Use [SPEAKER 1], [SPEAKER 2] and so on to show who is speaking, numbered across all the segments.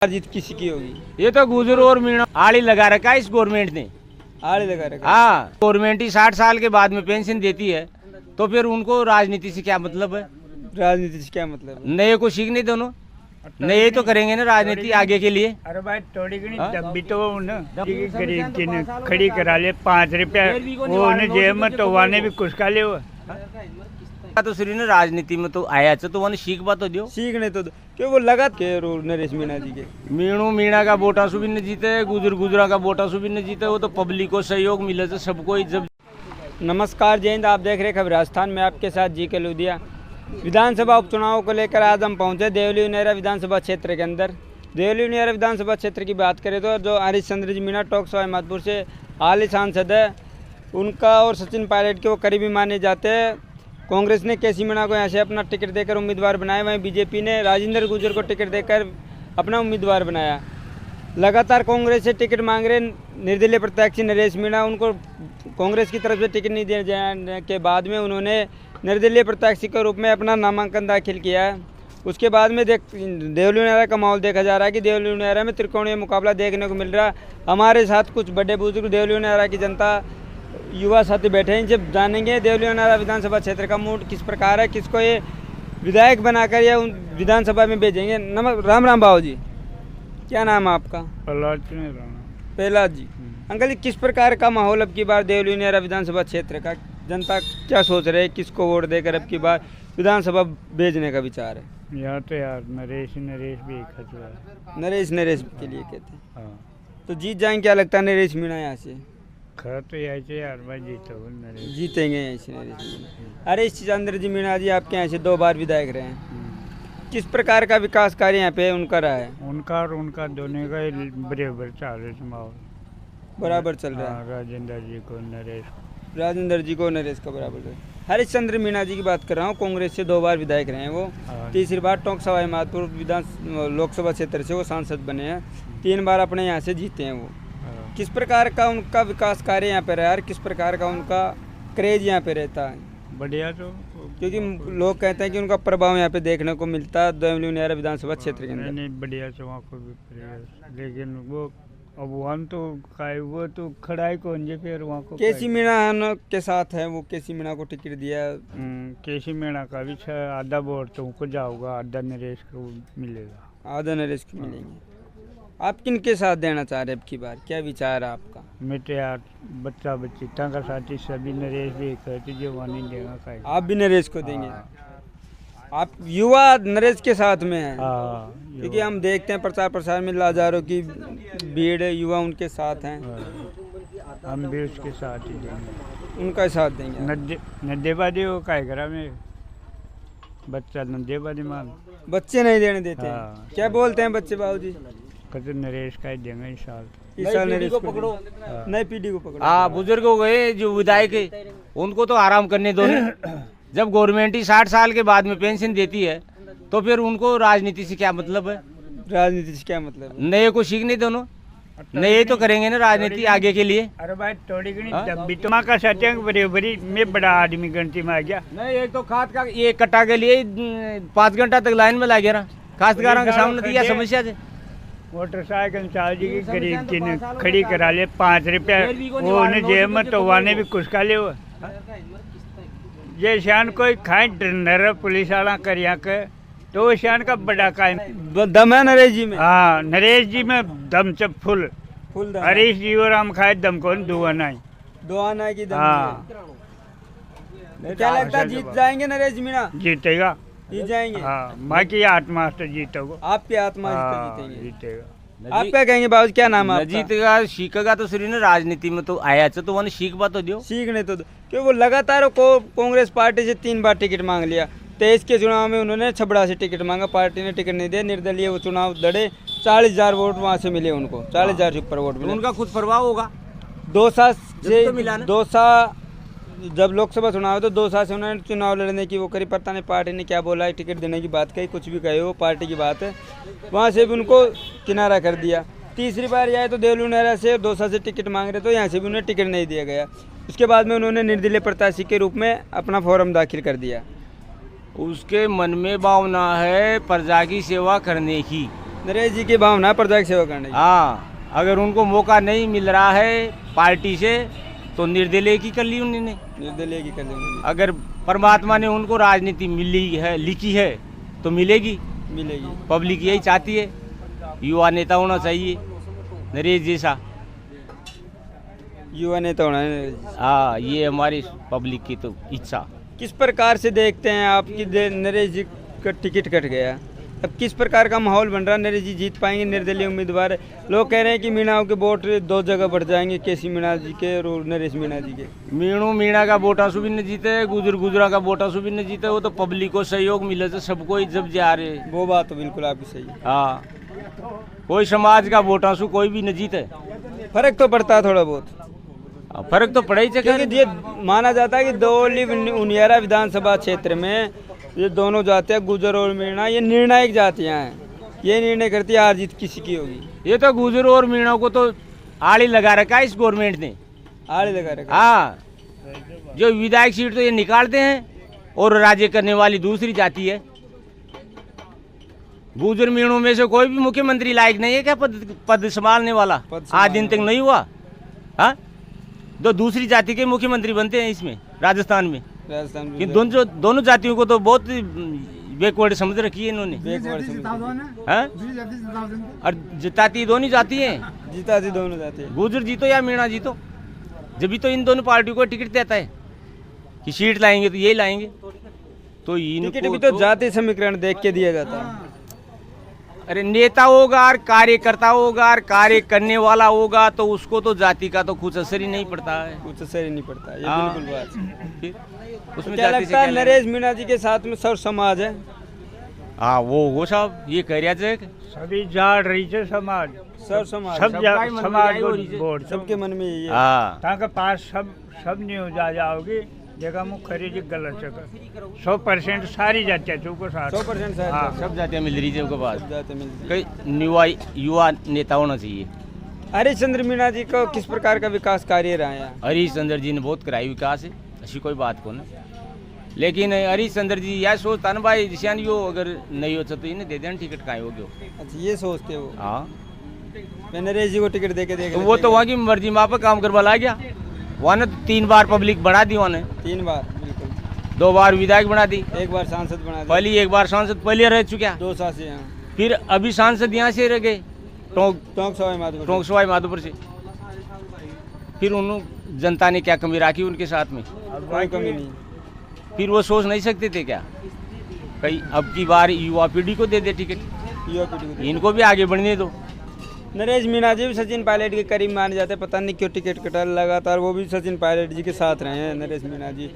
[SPEAKER 1] जीत किसी की होगी?
[SPEAKER 2] ये तो गुजर और मीणा आड़ी लगा रखा है इस गवर्नमेंट ने।
[SPEAKER 1] आड़े लगा रखा।
[SPEAKER 2] हाँ, गवर्नमेंट ही 60 साल के बाद में पेंशन देती है, तो फिर उनको राजनीति से क्या मतलब है?
[SPEAKER 1] राजनीति से क्या मतलब है?
[SPEAKER 2] नए को सीख नहीं दोनों, नए तो करेंगे ना राजनीति आगे के लिए।
[SPEAKER 3] अरे भाई थोड़ी घनी जब भी तो ना गरीब की ने खड़ी करा ले 5 रुपया वो उन्हें जेब में तो वाने भी कुछ का ले वो
[SPEAKER 2] तो श्री ने राजनीति में तो आया तो वो सीख बात तो दो,
[SPEAKER 1] सीखने तो दो। क्यों वो लगा के नरेश मीणा जी के?
[SPEAKER 2] मीणू मीणा का वोटा सु भी न जीते, गुजर गुजरा का वोटा सु भी न जीते, वो तो पब्लिक को सहयोग मिले तो सबको ही। जब
[SPEAKER 1] नमस्कार, जय हिंद। आप देख रहे खबर राजस्थान में, आपके साथ जी के लुधिया। विधानसभा उपचुनाव को लेकर आज हम पहुंचे देवली उनेरा विधानसभा क्षेत्र के अंदर। देवली उनेरा विधानसभा क्षेत्र की बात करें तो जो हरिश्चंद्र जी मीणा टोंक सवाई माधोपुर से हाल ही सांसद है, उनका और सचिन पायलट के वो करीबी माने जाते हैं। कांग्रेस ने केसी मीणा को यहाँ से अपना टिकट देकर उम्मीदवार बनाया, वहीं बीजेपी ने राजेंद्र गुर्जर को टिकट देकर अपना उम्मीदवार बनाया। लगातार कांग्रेस से टिकट मांग रहे निर्दलीय प्रत्याशी नरेश मीणा, उनको कांग्रेस की तरफ से टिकट नहीं दिए जाने के बाद में उन्होंने निर्दलीय प्रत्याशी के रूप में अपना नामांकन दाखिल किया है। उसके बाद में देवली उनेरा का माहौल देखा जा रहा है कि देवली उनेरा में त्रिकोणीय मुकाबला देखने को मिल रहा है। हमारे साथ कुछ बड़े बुजुर्ग देवली उनेरा की जनता युवा साथी बैठे हैं, इनसे जानेंगे देवली उनेरा विधानसभा क्षेत्र का मूड किस प्रकार है, किसको ये विधायक बनाकर या विधानसभा में भेजेंगे। राम राम बाबू जी, क्या नाम है आपका? प्रहलाद जी। अंकल जी, किस प्रकार का माहौल अब की बार देवली उनेरा विधानसभा क्षेत्र का? जनता क्या सोच रहे हैं, किसको वोट देकर अब की बार विधानसभा भेजने का विचार है?
[SPEAKER 3] यहाँ तो यार नरेश भी एक है।
[SPEAKER 1] नरेश के लिए कहते हैं। तो जीत जाएंगे क्या लगता है नरेश मीणा यहाँ से?
[SPEAKER 3] खैर तो यही से यार भाई
[SPEAKER 1] जीतेंगे यहाँ से नरेश मीणा। हरिश्चंद्र जी मीणा जी आपके यहाँ से 2 बार विधायक रहे हैं, किस प्रकार का विकास कार्य यहाँ पे उनका रहा है?
[SPEAKER 3] उनका और उनका दोनों का बराबर चल रहा है माहौल,
[SPEAKER 1] बराबर चल रहा है।
[SPEAKER 3] राजेंद्र जी को नरेश का बराबर।
[SPEAKER 1] हरिश्चंद्र मीणा जी की बात कर रहा हूँ, कांग्रेस से 2 बार विधायक रहे हैं वो। तीसरी बार टोंक सवाई माधोपुर विधान लोकसभा क्षेत्र से वो सांसद बने हैं। 3 बार अपने यहाँ से जीते हैं वो। किस प्रकार का उनका विकास कार्य यहाँ पे रहा है, किस प्रकार का उनका क्रेज यहाँ पे रहता है?
[SPEAKER 3] बढ़िया। तो
[SPEAKER 1] क्योंकि लोग कहते हैं कि उनका प्रभाव यहाँ पे देखने को मिलता है देवली उनेरा विधानसभा क्षेत्र के अंदर।
[SPEAKER 3] नहीं बढ़िया से वहाँ को भी, लेकिन वो अब वहाँ तो वो तो खड़ा ही कौन जे फिर वहाँ को
[SPEAKER 1] केसी मीणा के साथ है, वो केसी मीणा को टिकट दिया।
[SPEAKER 3] केसी मीणा का भी आधा वोट तो उनको जाऊगा, आधा नरेश को मिलेगा।
[SPEAKER 1] आधा नरेश को मिलेंगे। आप किन के साथ देना चाह रहे हैं अब की बार, क्या विचार है आपका?
[SPEAKER 3] मेरे यार बच्चा बच्ची का साथी सभी नरेश भी कहते जो वहाँ नहीं देगा कहीं।
[SPEAKER 1] आप भी नरेश को देंगे? आप युवा नरेश के साथ में हैं? क्योंकि हम देखते हैं प्रचार प्रसार में हजारों की भीड़ है, युवा उनके साथ हैं।
[SPEAKER 3] हम भी उसके साथ ही देंगे,
[SPEAKER 1] उनका साथ देंगे।
[SPEAKER 3] नदेबादी वो काय करा में बच्चा नदेबादी मान
[SPEAKER 1] बच्चे नहीं देने देते हैं। क्या बोलते हैं बच्चे बाबूजी?
[SPEAKER 3] कहते नरेश का ही देंगे इस
[SPEAKER 1] साल नरेश को पकड़ो, नई पीढ़ी को पकड़ो।
[SPEAKER 2] हाँ, बुजुर्ग हो गए जो विधायक है उनको तो आराम करने दो। जब गवर्नमेंट ही 60 साल के बाद में पेंशन देती है, तो फिर उनको राजनीति से क्या मतलब है?
[SPEAKER 1] राजनीति से क्या मतलब है?
[SPEAKER 2] नए को सीख नहीं दोनों, नए तो करेंगे ना राजनीति आगे के लिए।
[SPEAKER 3] अरे भाई थोड़ी घनी जब भी तुम का सत्यांग बराबरी में बड़ा आदमी गिनती में आ गया।
[SPEAKER 2] नहीं, एक तो खाद का एक कट्टा के लिए 5 घंटा तक लाइन में लगे रहा, काश्तकारों के सामने दिया समस्या से।
[SPEAKER 3] मोटरसाइकिल चाल जी की गरीब की ने खड़ी करा ले 5 रुपया वो उन्हें जेब में तो वाने भी कुछ का ले वो। ये शान कोई खाए नर पुलिस वाला करिया के तो वो शान का बड़ा काम
[SPEAKER 1] दम है नरेश जी में।
[SPEAKER 3] हाँ, नरेश जी में दम से फुल
[SPEAKER 1] दम।
[SPEAKER 3] हरीश जी और हम खाए दम को दुआना
[SPEAKER 1] की दम।
[SPEAKER 3] हाँ,
[SPEAKER 1] क्या लगता है जीत जाएंगे नरेश मीणा?
[SPEAKER 3] जीतेगा,
[SPEAKER 1] जीत जाएंगे।
[SPEAKER 3] हाँ, माँ की आत्मा से जीतोगे,
[SPEAKER 1] आपकी आत्मा
[SPEAKER 3] जीतेगा।
[SPEAKER 1] आप क्या कहेंगे बाबू, क्या नाम है?
[SPEAKER 2] जीतेगा सीखेगा तो श्री ने राजनीति में तो आया तो वो सीख बात तो दो,
[SPEAKER 1] सीखने तो दो। क्योंकि वो लगातार कांग्रेस पार्टी से 3 बार टिकट मांग लिया। 23 के चुनाव में उन्होंने छबड़ा से टिकट मांगा, पार्टी ने टिकट नहीं दिया। निर्दलीय वो चुनाव लड़े, 40,000 वोट वहाँ से मिले उनको, 40,000 से ऊपर वोट मिले।
[SPEAKER 2] उनका खुद प्रभाव होगा।
[SPEAKER 1] 2 साल से
[SPEAKER 2] तो मिला ना।
[SPEAKER 1] 2 साल जब लोकसभा चुनाव तो 2 साल से उन्होंने चुनाव लड़ने की वो करी, पता नहीं पार्टी ने क्या बोला है, टिकट देने की बात कही, कुछ भी कहे, वो पार्टी की बात है, वहाँ से भी उनको किनारा कर दिया। तीसरी बार आए तो देवली उनेरा से 2 साल से टिकट मांग रहे, तो यहाँ से भी उन्हें टिकट नहीं दिया गया। उसके बाद में उन्होंने निर्दलीय प्रत्याशी के रूप में अपना फॉर्म दाखिल कर दिया।
[SPEAKER 2] उसके मन में भावना है प्रजा की सेवा करने की,
[SPEAKER 1] नरेश जी की भावना प्रजा की सेवा करने की।
[SPEAKER 2] हाँ, अगर उनको मौका नहीं मिल रहा है पार्टी से तो निर्दलीय की कर ली उन्होंने।
[SPEAKER 1] निर्दलीय की कर देंगे।
[SPEAKER 2] अगर परमात्मा ने उनको राजनीति मिली है, लिखी है तो मिलेगी।
[SPEAKER 1] मिलेगी।
[SPEAKER 2] पब्लिक यही चाहती है, युवा नेता होना चाहिए नरेश जैसा।
[SPEAKER 1] युवा नेता होना है नरेश जी।
[SPEAKER 2] हाँ, ये हमारी पब्लिक की तो इच्छा।
[SPEAKER 1] किस प्रकार से देखते हैं आपकी नरेश जी का टिकट कट गया, अब किस प्रकार का माहौल बन रहा है? नरेश जी जीत पाएंगे? निर्दलीय उम्मीदवार लोग कह रहे हैं कि मीणा के वोट 2 जगह बढ़ जाएंगे, केसी मीणा जी के और नरेश मीणा जी के।
[SPEAKER 2] मीणा का वोटा सु भी न जीते, गुजरा का वोटा सु भी न जीते। वो तो पब्लिक को सहयोग मिले तो सबको ही जब जा रहे।
[SPEAKER 1] वो बात तो बिल्कुल आपकी सही है।
[SPEAKER 2] हाँ, कोई समाज का वोटा सु कोई भी न जीते।
[SPEAKER 1] फर्क तो पड़ता है थोड़ा बहुत।
[SPEAKER 2] फर्क तो पड़ा ही चाहिए,
[SPEAKER 1] क्योंकि ये माना जाता है कि देवली उनियारा विधानसभा क्षेत्र में ये दोनों जातियां गुजर और मीणा ये निर्णायक जातियां हैं। ये निर्णय करती है हार जीत किसी की होगी।
[SPEAKER 2] ये तो गुजर और मीणा को तो आड़ी लगा रखा है इस गवर्नमेंट ने।
[SPEAKER 1] आड़े लगा रखा।
[SPEAKER 2] हाँ, जो विधायक सीट तो ये निकालते हैं और राज्य करने वाली दूसरी जाति है। गुजर मीणों में से कोई भी मुख्यमंत्री लायक नहीं है क्या पद संभालने वाला? आज दिन तक नहीं हुआ। हाँ, तो दूसरी जाति के मुख्यमंत्री बनते हैं इसमें राजस्थान में। कि दोनों जातियों को तो बहुत बैकवर्ड समझ रखी है इन्होंने। हाँ? और जिताती दोनों जाति हैं।
[SPEAKER 1] जिताती दोनों जाति है।
[SPEAKER 2] गुजर जीतो या मीणा जीतो, जब भी तो इन दोनों पार्टियों को टिकट देता है कि सीट लाएंगे तो ये लाएंगे। तो
[SPEAKER 1] टिकट भी तो जाति समीकरण देख के दिया जाता है।
[SPEAKER 2] अरे नेता होगा और कार्यकर्ता होगा और कार्य करने वाला होगा तो उसको तो जाति का तो कुछ असर ही नहीं पड़ता है।
[SPEAKER 1] कुछ असर ही नहीं पड़ता, ये बिल्कुल बात है।
[SPEAKER 2] उसमें
[SPEAKER 1] क्या लगता है नरेश मीणा जी के साथ में सर्व समाज है?
[SPEAKER 2] हाँ, वो साहब ये कह रहा है
[SPEAKER 3] सभी जाट रही है समाज,
[SPEAKER 1] सर्व समाज,
[SPEAKER 3] सब समाज को वोट
[SPEAKER 1] सबके मन में यही है।
[SPEAKER 2] हाँ,
[SPEAKER 3] ताकि पास सब न्यूज आ जाओगी जगह मुँह खरीदी गलत जगह 100% सारी जातियाँ चौको
[SPEAKER 1] 100%
[SPEAKER 2] सब जातियाँ मिल रही है उनके पास।
[SPEAKER 1] कई
[SPEAKER 2] युवा नेता होना चाहिए।
[SPEAKER 1] हरीश चंद्र मीणा जी को किस प्रकार का विकास कार्य रहा है?
[SPEAKER 2] हरीश चंद्र जी ने बहुत कराई विकास है, ऐसी कोई बात को ना। लेकिन हरीश चंद्र जी यह सोचता ना भाई जिसान यो अगर नहीं होता तो इन्हें दे देना टिकट कहाँ हो गया।
[SPEAKER 1] अच्छा, ये सोचते हो?
[SPEAKER 2] हाँ,
[SPEAKER 1] मैं नरेश जी को टिकट दे के
[SPEAKER 2] वो तो वहाँ की मर्जी वहाँ पर काम करवा ला गया। वहाँ ने 3 बार पब्लिक बढ़ा दी, वहाँ
[SPEAKER 1] 3 बार बिल्कुल,
[SPEAKER 2] 2 बार विधायक बना दी,
[SPEAKER 1] 1 बार सांसद बना दी।
[SPEAKER 2] पहली 1 बार सांसद पहले रह चुका,
[SPEAKER 1] 2 साल से यहाँ,
[SPEAKER 2] फिर अभी सांसद यहाँ से रह गए
[SPEAKER 1] टोंक
[SPEAKER 2] सवाई माधोपुर से। फिर उन्होंने जनता ने क्या कमी रखी उनके साथ में?
[SPEAKER 1] कोई कमी नहीं।
[SPEAKER 2] फिर वो सोच नहीं सकते थे क्या कहीं अब की बार युवा पीढ़ी को दे दे टिकट,
[SPEAKER 1] युवा पीढ़ी को
[SPEAKER 2] इनको भी आगे बढ़ने दो।
[SPEAKER 1] नरेश मीणा जी भी सचिन पायलट के करीब माने जाते हैं, पता नहीं क्यों टिकट कटा लगातार वो भी सचिन पायलट जी के साथ रहे हैं। नरेश मीणा जी,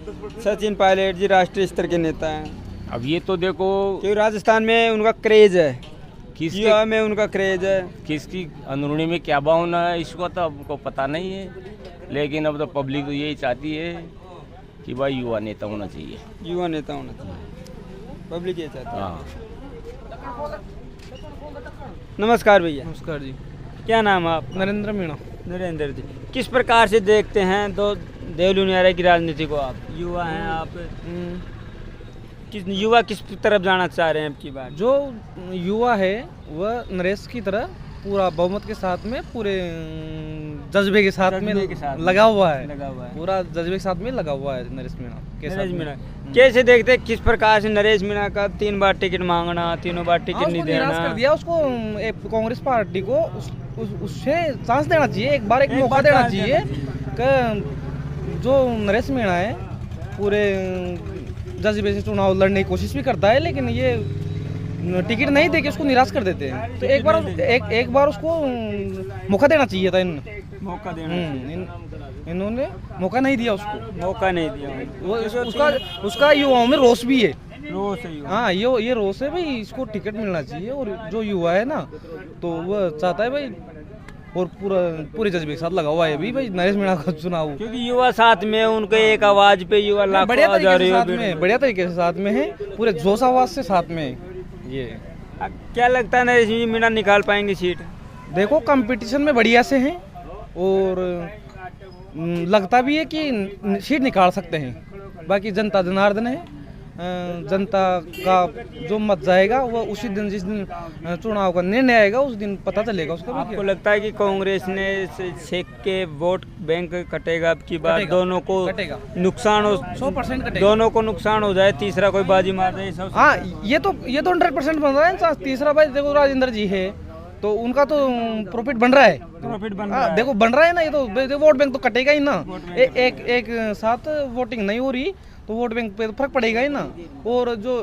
[SPEAKER 1] सचिन पायलट जी राष्ट्रीय स्तर के नेता हैं।
[SPEAKER 2] अब ये तो देखो
[SPEAKER 1] क्योंकि राजस्थान में उनका क्रेज है,
[SPEAKER 2] युवा
[SPEAKER 1] में उनका क्रेज है।
[SPEAKER 2] किसकी अंदरूनी में क्या भावना है इसको तो हमको पता नहीं है, लेकिन अब तो पब्लिक तो यही चाहती है कि भाई युवा नेता होना चाहिए।
[SPEAKER 1] युवा नेता होना चाहिए, पब्लिक ये चाहती है।
[SPEAKER 2] हाँ,
[SPEAKER 1] नमस्कार भैया।
[SPEAKER 4] नमस्कार जी।
[SPEAKER 1] क्या नाम है आप?
[SPEAKER 4] नरेंद्र मीणा।
[SPEAKER 1] नरेंद्र जी, किस प्रकार से देखते हैं दो देवली उनियारा की राजनीति को? आप युवा हैं, आप युवा किस तरफ जाना चाह रहे हैं अब की बार?
[SPEAKER 4] जो युवा है वह नरेश की तरह पूरा बहुमत के साथ में, पूरे जज्बे के साथ में लगा हुआ है, पूरा जज्बे के साथ में लगा हुआ है नरेश मीणा के साथ।
[SPEAKER 1] नरेश मीणा कैसे देखते हैं किस प्रकार से नरेश मीणा का 3 बार टिकट मांगना, 3 बार टिकट नहीं देना?
[SPEAKER 4] निराश कर दिया उसको। कांग्रेस पार्टी को उससे चांस देना चाहिए, एक बार एक मौका देना चाहिए कि जो नरेश मीणा है पूरे जज्बे से चुनाव लड़ने की कोशिश भी करता है, लेकिन ये टिकट नहीं देके उसको निराश कर देते हैं। तो एक बार उसको मौका देना चाहिए था।
[SPEAKER 1] मौका देना,
[SPEAKER 4] इन्होंने मौका नहीं दिया उसको,
[SPEAKER 1] मौका नहीं दिया।
[SPEAKER 4] वो उसका युवाओं में रोष भी है।
[SPEAKER 1] रोष है।
[SPEAKER 4] हाँ, ये रोष है भाई, इसको टिकट मिलना चाहिए। और जो युवा है ना तो वह चाहता है भाई, और पूरे जज्बे के साथ लगा हुआ है भाई नरेश मीणा का चुनाव,
[SPEAKER 1] क्योंकि युवा साथ में उनके एक आवाज पे युवा
[SPEAKER 4] बढ़िया तरीके से साथ में है, पूरे जोश आवाज से साथ में। ये
[SPEAKER 1] क्या लगता है नरेश मीणा निकाल पाएंगे सीट?
[SPEAKER 4] देखो कंपटीशन में बढ़िया से हैं और लगता भी है कि सीट निकाल सकते हैं। बाकी जनता जनार्दन है जनता का जो मत जाएगा वो उसी दिन, जिस दिन चुनाव का निर्णय आएगा उस दिन पता चलेगा उसका।
[SPEAKER 1] आपको लगता है कि कांग्रेस ने शेख के वोट बैंक कटेगा अब की बार, दोनों को
[SPEAKER 4] कटेगा,
[SPEAKER 1] नुकसान हो,
[SPEAKER 4] 100% कटेगा,
[SPEAKER 1] दोनों को नुकसान हो जाए, तीसरा कोई बाजी मार दे?
[SPEAKER 4] हाँ, ये तो 100% बन रहा है। तीसरा भाई देखो राजेंद्र जी है तो उनका तो प्रॉफिट बन रहा है,
[SPEAKER 1] प्रॉफिट बन रहा है।
[SPEAKER 4] देखो बन रहा है ना, ये तो वोट बैंक तो कटेगा ही ना। एक साथ वोटिंग नहीं हो रही तो वोट बैंक पे तो फर्क पड़ेगा ही ना। और जो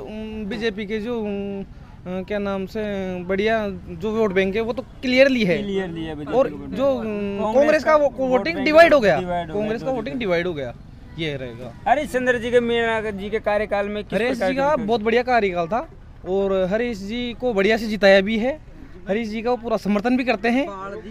[SPEAKER 4] बीजेपी के जो क्या नाम से बढ़िया जो वोट बैंक है वो तो क्लियरली है, और जो कांग्रेस का वोटिंग डिवाइड हो गया, कांग्रेस का वोटिंग डिवाइड हो गया, ये रहेगा।
[SPEAKER 1] हरीश चंद्र जी के मीणा जी के कार्यकाल में
[SPEAKER 4] हरीश जी का बहुत बढ़िया कार्यकाल था और हरीश जी को बढ़िया से जिताया भी है, हरीश जी का वो पूरा समर्थन भी करते हैं।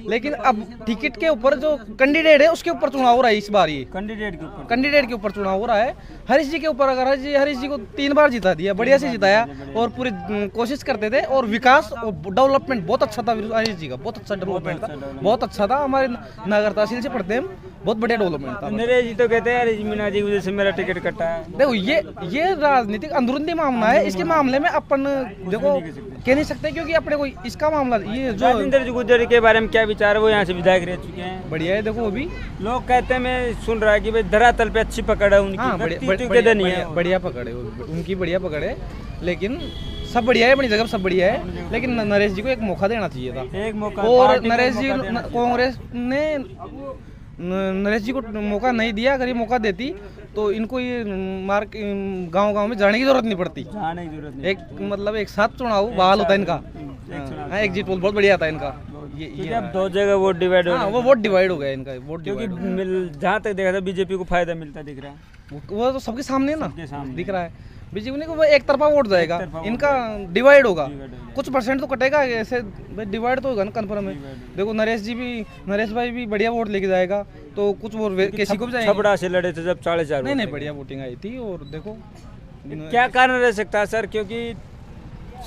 [SPEAKER 4] लेकिन अब टिकट के ऊपर जो कैंडिडेट है उसके ऊपर चुनाव हो रहा है इस बार, ये कैंडिडेट के ऊपर चुनाव हो रहा है। हरीश जी के ऊपर अगर हरीश जी को 3 बार जिता दिया, बढ़िया से जिताया और पूरी कोशिश करते थे, और विकास और डेवलपमेंट बहुत अच्छा था हरीश जी का, बहुत अच्छा डेवलपमेंट था, बहुत अच्छा था। हमारे नगर तहसील से पढ़ते हैं, बहुत बढ़िया डेवलपमेंट था।
[SPEAKER 1] नरेश जी तो कहते हैं हरीश मीणा जी की वजह से मेरा टिकट कटा है।
[SPEAKER 4] देखो ये राजनीतिक अंदरूनी मामला है, इसके मामले में अपन देखो कह नहीं सकते, क्योंकि अपने को इसका मामला ये जो
[SPEAKER 1] राजेंद्र जी गुर्जर के बारे में क्या विचार है? वो यहाँ से विधायक रह चुके हैं,
[SPEAKER 4] बढ़िया है। देखो अभी
[SPEAKER 1] लोग कहते हैं, मैं सुन रहा है कि भाई धरातल पे अच्छी पकड़ है उनकी,
[SPEAKER 4] हाँ, बढ़िया पकड़ है उनकी, बढ़िया पकड़ है। लेकिन सब बढ़िया है, अपनी जगह सब बढ़िया है, लेकिन नरेश जी को एक मौका देना चाहिए था,
[SPEAKER 1] एक मौका।
[SPEAKER 4] और नरेश जी कांग्रेस ने नरेश जी को मौका नहीं दिया। अगर ये मौका देती तो इनको ये गांव में जाने की जरूरत नहीं पड़ती। एक मतलब एक साथ चुनाव बहाल होता है इनका, एग्जिट पोल बहुत बढ़िया था इनका। ये
[SPEAKER 1] अब 2 जगह वोट डिवाइड हो,
[SPEAKER 4] वो वोट डिवाइड हो गया इनका, वोट
[SPEAKER 1] क्योंकि जहाँ तक देखा था बीजेपी को फायदा मिलता दिख रहा है,
[SPEAKER 4] वो तो सबके सामने ना दिख रहा है। बीजेपी को एक तरफा वोट जाएगा, इनका डिवाइड होगा, कुछ परसेंट तो कटेगा, ऐसे डिवाइड तो होगा ना, कन्फर्म है। देखो नरेश भाई भी बढ़िया वोट लेके जाएगा, तो कुछ वो किसी को भी जाएगा।
[SPEAKER 1] छबड़ा से लड़े थे जब 4.5
[SPEAKER 4] नहीं बढ़िया वोटिंग आई थी। और देखो
[SPEAKER 1] क्या कारण रह सकता है सर, क्योंकि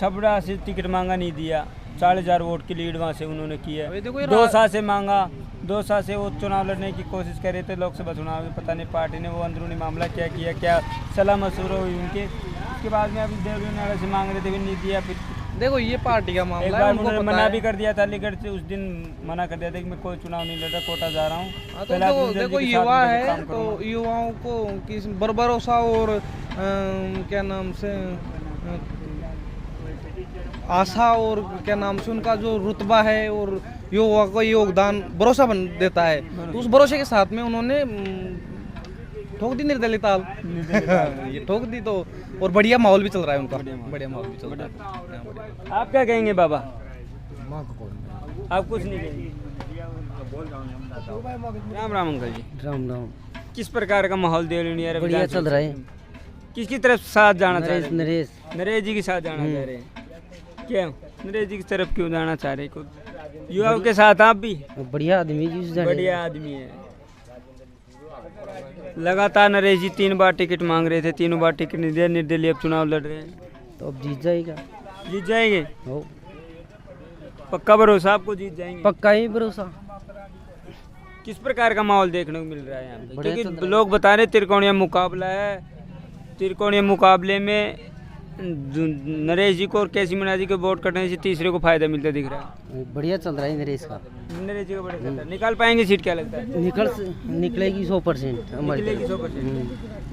[SPEAKER 1] छबड़ा से टिकट मांगा नहीं दिया, 4,000 वोट की लीड वहाँ से उन्होंने की है। 2 साल से मांगा, 2 साल से वो चुनाव लड़ने की कोशिश कर रहे थे लोकसभा चुनाव में, पता नहीं पार्टी ने वो अंदरूनी मामला क्या किया, क्या सलाह मशवरा हुई उनके, उसके बाद में अभी देवली नाला से मांग रहे थे, भी नहीं दिया। फिर
[SPEAKER 4] देखो ये पार्टी का मामला है,
[SPEAKER 1] उन्होंने मना भी कर दिया था, अलीगढ़ से उस दिन मना कर दिया था कि मैं कोई चुनाव नहीं लड़ रहा, कोटा जा रहा हूँ।
[SPEAKER 4] तो देखो युवा है तो युवाओं को किस भरोसा और क्या नाम से आशा और क्या नाम से उनका जो रुतबा है और युवा को योगदान भरोसा बन देता है, तो उस भरोसे के साथ में उन्होंने ठोक दी निर्दलीय ताल ये ठोक दी। तो और बढ़िया माहौल भी चल रहा है उनका, बढ़िया माहौल भी चल रहा है।
[SPEAKER 1] आप क्या कहेंगे बाबा? आप कुछ नहीं कहेंगे? राम राम अंकल जी।
[SPEAKER 5] राम राम।
[SPEAKER 1] किस प्रकार का माहौल देवली
[SPEAKER 5] बढ़िया चल रहा है।
[SPEAKER 1] किसकी तरफ साथ जाना चाह रहे हैं?
[SPEAKER 5] नरेश
[SPEAKER 1] जी के साथ जाना चाह रहे हैं। क्यों नरेश जी की तरफ क्यों जाना चाह रहे हैं? युवाओं के साथ आप भी
[SPEAKER 5] बढ़िया आदमी जी,
[SPEAKER 1] बढ़िया आदमी है। लगातार नरेश जी 3 बार टिकट मांग रहे थे, 3 बार टिकट नहीं दिया, निर्दलीय अब चुनाव लड़ रहे हैं,
[SPEAKER 5] तो अब जीत जाएगा।
[SPEAKER 1] जीत जाएंगे? पक्का भरोसा आपको जीत जाएंगे?
[SPEAKER 5] पक्का ही भरोसा।
[SPEAKER 1] किस प्रकार का माहौल देखने को मिल रहा है यहाँ पे? क्योंकि लोग बता रहे त्रिकोणीय मुकाबला है, त्रिकोणीय मुकाबले में नरेश जी को और केसी मीणा जी को वोट करने से तीसरे को फायदा मिलता दिख रहा है।
[SPEAKER 5] बढ़िया चल रहा है नरेश का।
[SPEAKER 1] नरेश जी का बढ़िया चल रहा है। निकाल पाएंगे सीट क्या लगता है?
[SPEAKER 5] निकलेगी 100%।
[SPEAKER 1] निकलेगी 100%।